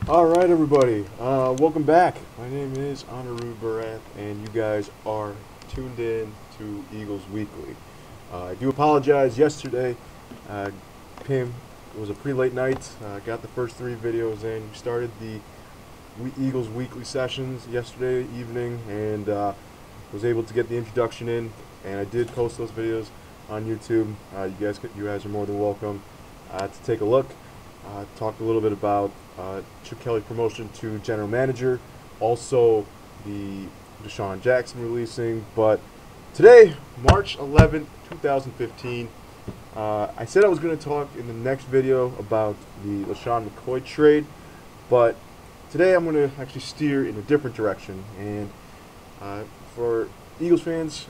Alright everybody, welcome back. My name is Bradford and you guys are tuned in to Eagles Weekly. I do apologize yesterday, came, it was a pretty late night, got the first three videos in. We started the Eagles Weekly sessions yesterday evening and was able to get the introduction in, and I did post those videos on YouTube. You guys are more than welcome to take a look. Talked a little bit about Chip Kelly promotion to general manager, also the Deshaun Jackson releasing. But today, March 11th, 2015, I said I was going to talk in the next video about the LaShawn McCoy trade, but today I'm going to actually steer in a different direction. And for Eagles fans,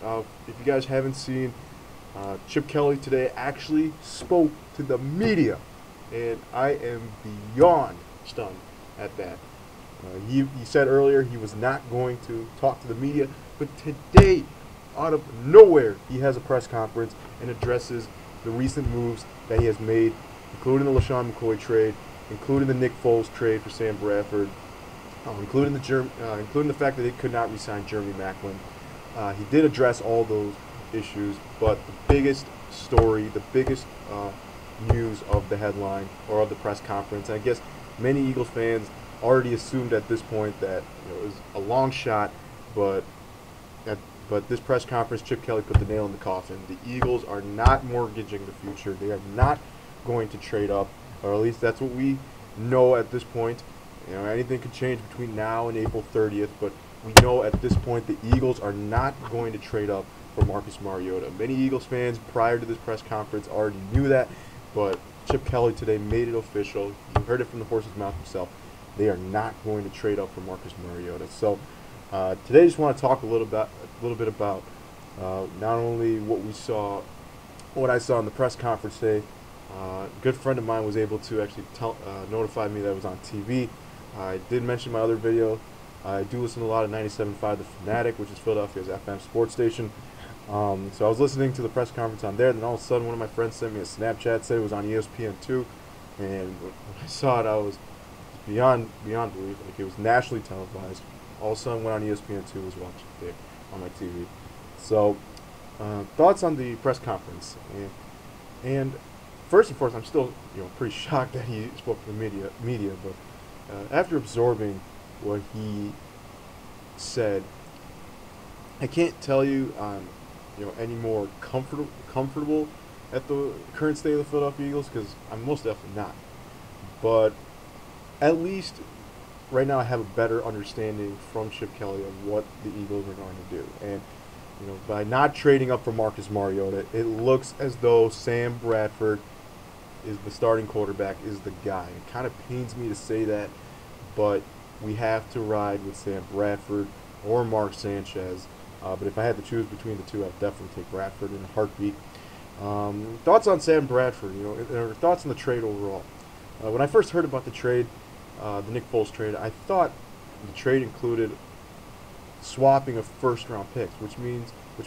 if you guys haven't seen, Chip Kelly today actually spoke to the media, and I am beyond stunned at that. He said earlier he was not going to talk to the media, but today, out of nowhere, he has a press conference and addresses the recent moves that he has made, including the LaShawn McCoy trade, including the Nick Foles trade for Sam Bradford, including the fact that they could not re-sign Jeremy Maclin. He did address all those issues, but the biggest story, the biggest news of the headline or of the press conference, and I guess many Eagles fans already assumed at this point that it was a long shot, but this press conference, Chip Kelly put the nail in the coffin. The Eagles are not mortgaging the future. They are not going to trade up, or at least that's what we know at this point. Anything could change between now and April 30th, but we know at this point the Eagles are not going to trade up for Marcus Mariota. Many Eagles fans prior to this press conference already knew that, but Chip Kelly today made it official. You heard it from the horse's mouth himself. They are not going to trade up for Marcus Mariota. So today I just want to talk a little bit about not only what I saw in the press conference today. A good friend of mine was able to actually notify me that it was on TV. I did mention my other video. I do listen to a lot of 97.5 The Fanatic, which is Philadelphia's FM sports station. So I was listening to the press conference on there, and then all of a sudden one of my friends sent me a Snapchat, said it was on ESPN2, and when I saw it, I was beyond belief. Like, it was nationally televised. All of a sudden went on ESPN2, was watching it there on my TV. So thoughts on the press conference, and first and foremost, I'm still pretty shocked that he spoke to the media, but after absorbing what he said, I can't tell you I'm any more comfortable at the current state of the Philadelphia Eagles, because I'm most definitely not. But at least right now I have a better understanding from Chip Kelly of what the Eagles are going to do. And by not trading up for Marcus Mariota, it looks as though Sam Bradford is the starting quarterback, is the guy. It kind of pains me to say that, but we have to ride with Sam Bradford or Mark Sanchez. But if I had to choose between the two, I'd definitely take Bradford in a heartbeat. Thoughts on Sam Bradford, or thoughts on the trade overall. When I first heard about the trade, the Nick Foles trade, I thought the trade included swapping of first-round picks, which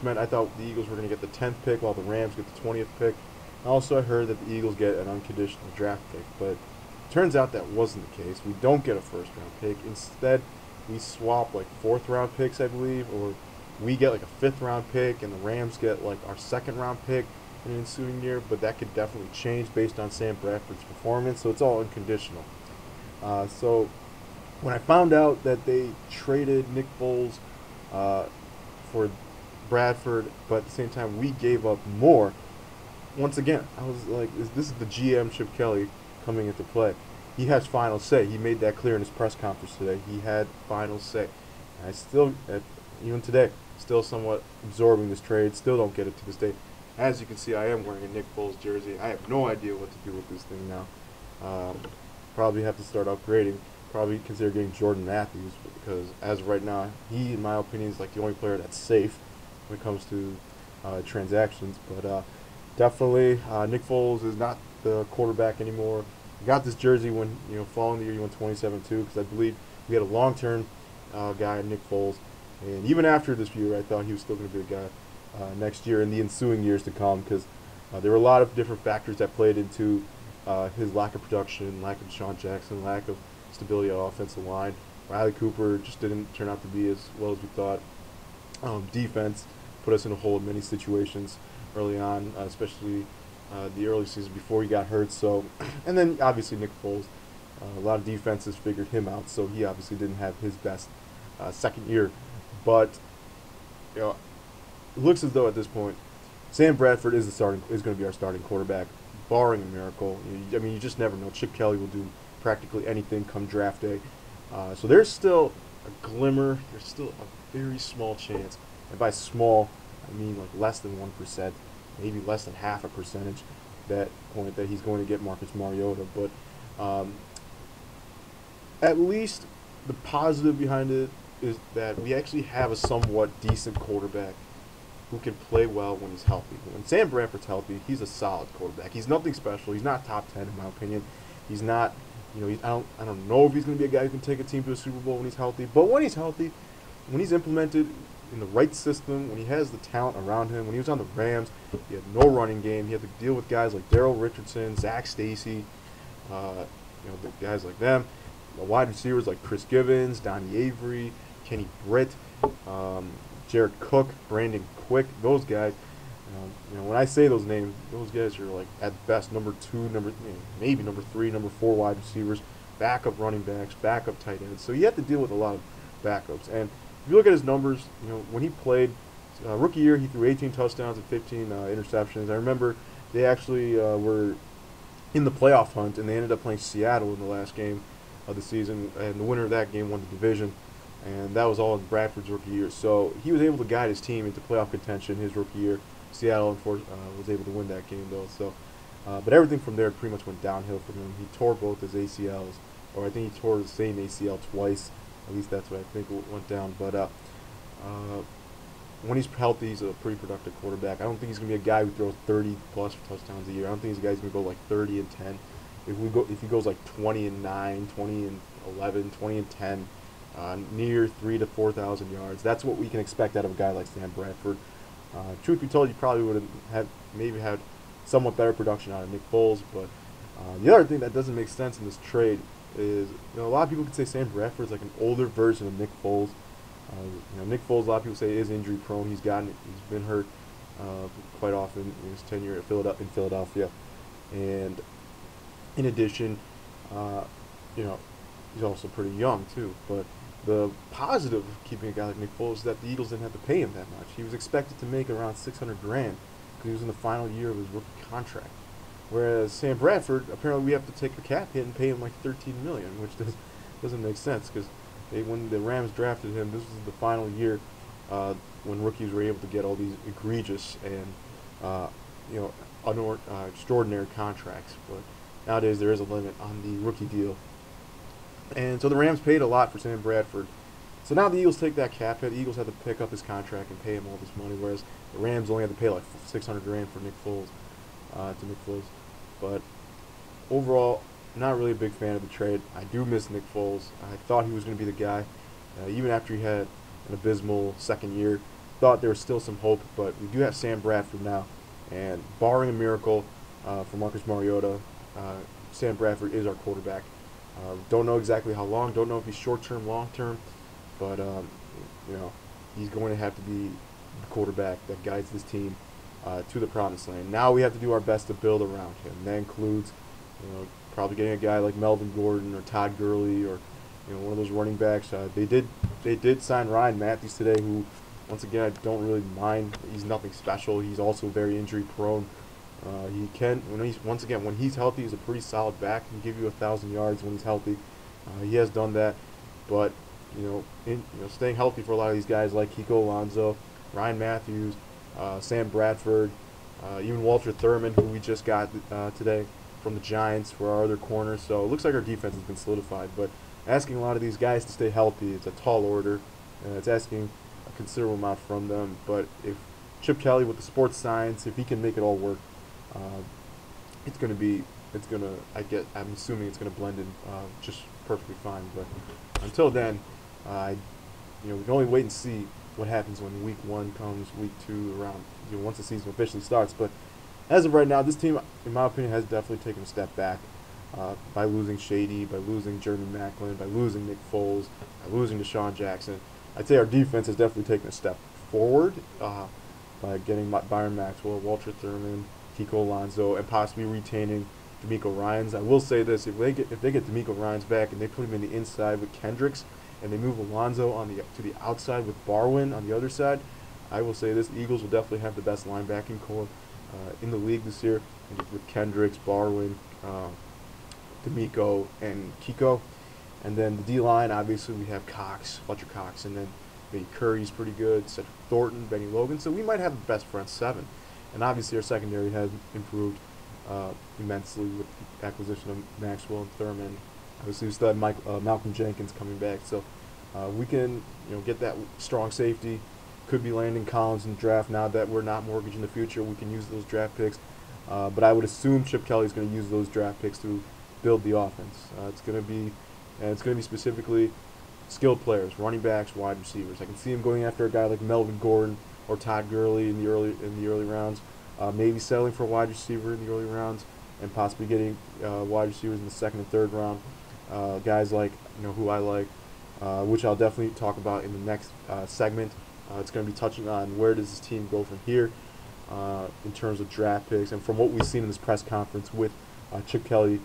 meant I thought the Eagles were going to get the 10th pick while the Rams get the 20th pick. Also, I heard that the Eagles get an unconditional draft pick, but it turns out that wasn't the case. We don't get a first-round pick. Instead, we swap like fourth-round picks, I believe, or we get like a 5th-round pick, and the Rams get like our 2nd-round pick in the ensuing year. But that could definitely change based on Sam Bradford's performance, so it's all unconditional. So when I found out that they traded Nick Foles for Bradford, but at the same time we gave up more, once again, I was like, this is the GM Chip Kelly coming into play. He has final say. He made that clear in his press conference today. He had final say. And I still, even today, still somewhat absorbing this trade. Still don't get it to this day. As you can see, I am wearing a Nick Foles jersey. I have no idea what to do with this thing now. Probably have to start upgrading. Probably consider getting Jordan Matthews, because as of right now, he, in my opinion, is like the only player that's safe when it comes to transactions. But definitely, Nick Foles is not the quarterback anymore. I got this jersey when following the year he went 27-2, because I believe we had a long-term guy, Nick Foles, and even after this year, I thought he was still going to be a guy next year and the ensuing years to come, because there were a lot of different factors that played into his lack of production, lack of Deshaun Jackson, lack of stability on offensive line. Riley Cooper just didn't turn out to be as well as we thought. Defense put us in a hole in many situations early on, especially the early season before he got hurt. So, and then obviously Nick Foles, a lot of defenses figured him out, so he obviously didn't have his best second year. But it looks as though at this point, Sam Bradford is going to be our starting quarterback, barring a miracle. You just never know. Chip Kelly will do practically anything come draft day. So there's still a glimmer. There's still a very small chance, and by small, I mean like less than 1%, maybe less than half a percentage, that he's going to get Marcus Mariota. But at least the positive behind it is that we actually have a somewhat decent quarterback who can play well when he's healthy. When Sam Bradford's healthy, he's a solid quarterback. He's nothing special. He's not top 10 in my opinion. He's not, I don't know if he's going to be a guy who can take a team to a Super Bowl when he's healthy. But when he's healthy, when he's implemented in the right system, when he has the talent around him, when he was on the Rams, he had no running game. He had to deal with guys like Darrell Richardson, Zach Stacy, the guys like them. The wide receivers like Chris Givens, Donnie Avery, Kenny Britt, Jared Cook, Brandon Quick, those guys. When I say those names, those guys are like at best number 2, maybe number 3, number 4 wide receivers, backup running backs, backup tight ends. So you have to deal with a lot of backups. And if you look at his numbers, when he played rookie year, he threw 18 touchdowns and 15 interceptions. I remember they actually were in the playoff hunt, and they ended up playing Seattle in the last game of the season, and the winner of that game won the division. And that was all in Bradford's rookie year. So he was able to guide his team into playoff contention his rookie year. Seattle was able to win that game, though. So, but everything from there pretty much went downhill for him. He tore both his ACLs, or I think he tore the same ACL twice. At least that's what I think went down. But when he's healthy, he's a pretty productive quarterback. I don't think he's going to be a guy who throws 30-plus touchdowns a year. I don't think he's a guy who's going to go like 30 and 10. If he goes like 20 and 9, 20 and 11, 20 and 10, near 3,000 to 4,000 yards, that's what we can expect out of a guy like Sam Bradford. Truth be told, you probably would have maybe had somewhat better production out of Nick Foles. But the other thing that doesn't make sense in this trade is, a lot of people could say Sam Bradford's like an older version of Nick Foles. Nick Foles, a lot of people say, is injury prone. He's been hurt quite often in his tenure in Philadelphia, and in addition, he's also pretty young too. But the positive of keeping a guy like Nick Foles is that the Eagles didn't have to pay him that much. He was expected to make around $600,000 because he was in the final year of his rookie contract. Whereas Sam Bradford, apparently we have to take a cap hit and pay him like $13 million, which doesn't make sense because when the Rams drafted him, this was the final year when rookies were able to get all these egregious and extraordinary contracts. But nowadays there is a limit on the rookie deal. And so the Rams paid a lot for Sam Bradford. So now the Eagles take that cap hit. The Eagles have to pick up his contract and pay him all this money, whereas the Rams only had to pay like $600,000 for Nick Foles, But overall, not really a big fan of the trade. I do miss Nick Foles. I thought he was going to be the guy, even after he had an abysmal second year. Thought there was still some hope, but we do have Sam Bradford now, and barring a miracle for Marcus Mariota, Sam Bradford is our quarterback. Don't know exactly how long. Don't know if he's short-term, long-term, but he's going to have to be the quarterback that guides this team to the promised land. Now we have to do our best to build around him. That includes, probably getting a guy like Melvin Gordon or Todd Gurley or one of those running backs. They did sign Ryan Matthews today, who, once again, I don't really mind. He's nothing special. He's also very injury-prone. He can, when he's healthy, he's a pretty solid back. He can give you 1,000 yards when he's healthy. He has done that, but staying healthy for a lot of these guys like Kiko Alonso, Ryan Matthews, Sam Bradford, even Walter Thurman, who we just got today from the Giants for our other corner. So it looks like our defense has been solidified. But asking a lot of these guys to stay healthy, it's a tall order. It's asking a considerable amount from them. But if Chip Kelly with the sports science, if he can make it all work, I'm assuming it's gonna blend in just perfectly fine. But until then, we can only wait and see what happens when week 1 comes, week 2 around, once the season officially starts. But as of right now, this team, in my opinion, has definitely taken a step back. by losing Shady, by losing Jeremy Macklin, by losing Nick Foles, by losing Deshaun Jackson. I'd say our defense has definitely taken a step forward by getting Byron Maxwell, Walter Thurman, Kiko Alonso, and possibly retaining D'Amico Ryans. I will say this: if they get D'Amico Ryans back and they put him in the inside with Kendricks, and they move Alonso to the outside with Barwin on the other side, I will say this: the Eagles will definitely have the best linebacking core in the league this year, with Kendricks, Barwin, D'Amico, and Kiko. And then the D-line, obviously, we have Cox, Fletcher Cox, and then maybe Curry's pretty good, Cedric Thornton, Benny Logan. So we might have the best front seven. And obviously our secondary has improved immensely with the acquisition of Maxwell and Thurman. Obviously we still have Malcolm Jenkins coming back. So we can get that strong safety. Could be landing Collins in the draft now that we're not mortgaging the future. We can use those draft picks. But I would assume Chip Kelly's going to use those draft picks to build the offense. It's going to be specifically skilled players, running backs, wide receivers. I can see him going after a guy like Melvin Gordon or Todd Gurley in the early rounds. Maybe settling for a wide receiver in the early rounds, and possibly getting wide receivers in the second and third round. Guys like who I like, which I'll definitely talk about in the next segment. It's going to be touching on where does this team go from here in terms of draft picks, and from what we've seen in this press conference with Chip Kelly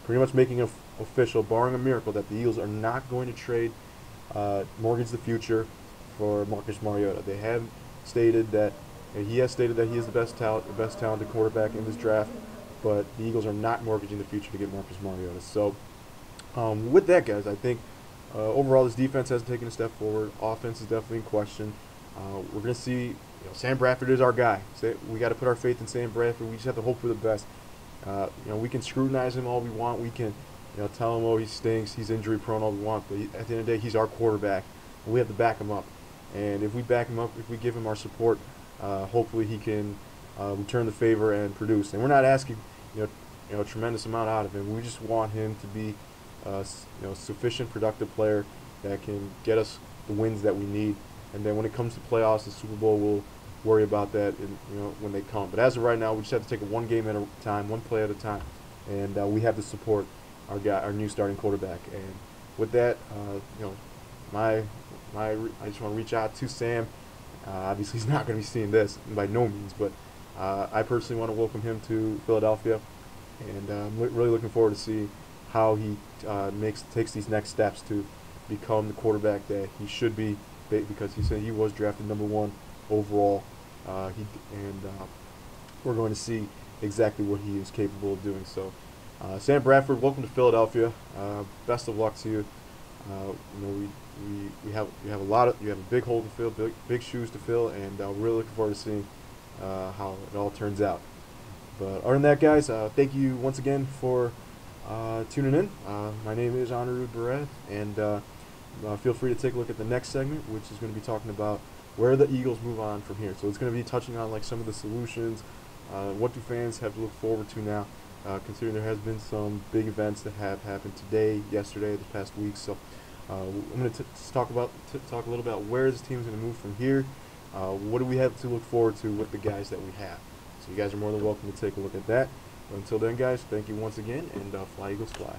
pretty much making it official, barring a miracle, that the Eagles are not going to trade mortgage the future for Marcus Mariota. They have stated that he has stated that he is the best talented quarterback in this draft, but the Eagles are not mortgaging the future to get Marcus Mariota. So with that, guys, I think overall this defense has taken a step forward. Offense is definitely in question. We're going to see Sam Bradford is our guy. We got to put our faith in Sam Bradford. We just have to hope for the best. We can scrutinize him all we want. We can tell him, oh, he stinks, he's injury prone, all we want. But at the end of the day, he's our quarterback, and we have to back him up. And if we back him up, if we give him our support, hopefully he can return the favor and produce. And we're not asking a tremendous amount out of him. We just want him to be a sufficient, productive player that can get us the wins that we need. And then when it comes to playoffs, the Super Bowl, we'll worry about that when they come. But as of right now, we just have to take it one game at a time, one play at a time, and we have to support our new starting quarterback. And with that, I just want to reach out to Sam. Obviously, he's not going to be seeing this by no means, but I personally want to welcome him to Philadelphia, and I'm really looking forward to see how he takes these next steps to become the quarterback that he should be, because he said he was drafted #1 overall. We're going to see exactly what he is capable of doing. So, Sam Bradford, welcome to Philadelphia. Best of luck to you. You have a big hole to fill, big shoes to fill, and we're really looking forward to seeing how it all turns out. But other than that, guys, thank you once again for tuning in. My name is Anirudh Barath, and feel free to take a look at the next segment, which is going to be talking about where the Eagles move on from here. So it's going to be touching on some of the solutions. What do fans have to look forward to now, considering there has been some big events that have happened today, yesterday, this past week. So I'm going to talk a little about where this team is going to move from here. What do we have to look forward to with the guys that we have? So you guys are more than welcome to take a look at that. But until then, guys, thank you once again, and fly Eagles fly.